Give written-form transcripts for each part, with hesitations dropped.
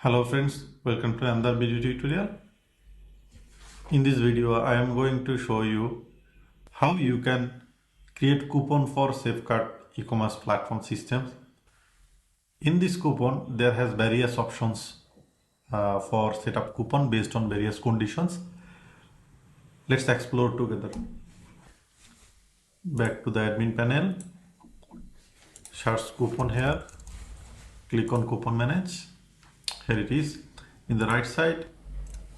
Hello friends, welcome to another video tutorial. In this video, I am going to show you how you can create coupon for Safecart e-commerce platform systems. In this coupon, there has various options for set up coupon based on various conditions. Let's explore together. Back to the admin panel, search coupon here, click on coupon manage. Here it is. In the right side,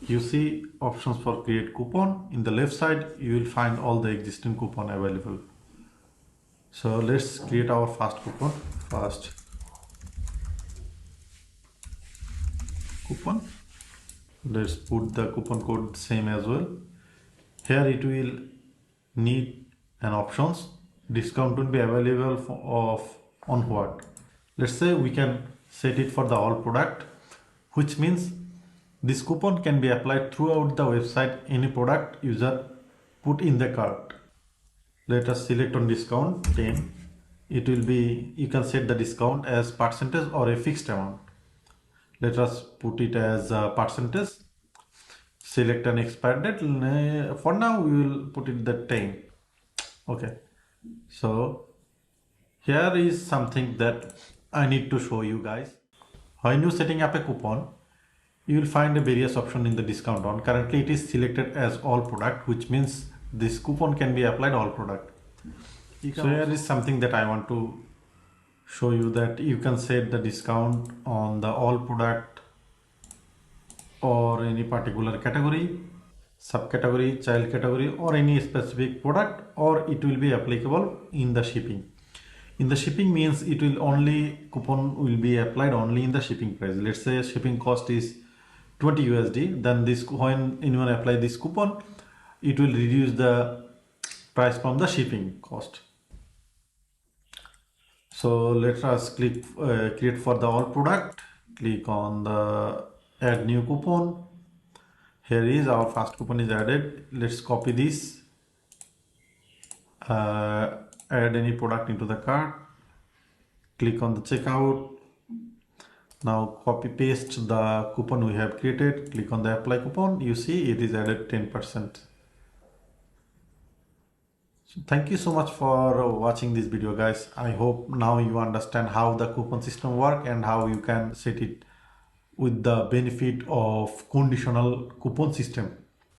you see options for create coupon. In the left side, you will find all the existing coupon available. So let's create our first coupon. First coupon. Let's put the coupon code same as well. Here it will need an options. Discount will be available on what? Let's say we can set it for the all product, which means this coupon can be applied throughout the website, any product user put in the cart. Let us select on discount 10. It will be, you can set the discount as percentage or a fixed amount. Let us put it as a percentage. Select an expired date. For now, we will put it the 10. Okay. So here is something that I need to show you guys. When you setting up a coupon, you will find a various option in the discount on. Currently it is selected as all product, which means this coupon can be applied all product. So here is something that I want to show you, that you can set the discount on the all product or any particular category, subcategory, child category, or any specific product, or it will be applicable in the shipping. In the shipping means it will only, coupon will be applied only in the shipping price. Let's say shipping cost is 20 USD, then this, when anyone apply this coupon, it will reduce the price from the shipping cost. So let us click create for the all product, click on the add new coupon. Here is our first coupon is added. Let's copy this, add any product into the cart, click on the checkout. Now copy paste the coupon we have created, click on the apply coupon. You see it is added 10%. So thank you so much for watching this video, guys. I hope now you understand how the coupon system work and how you can set it with the benefit of conditional coupon system.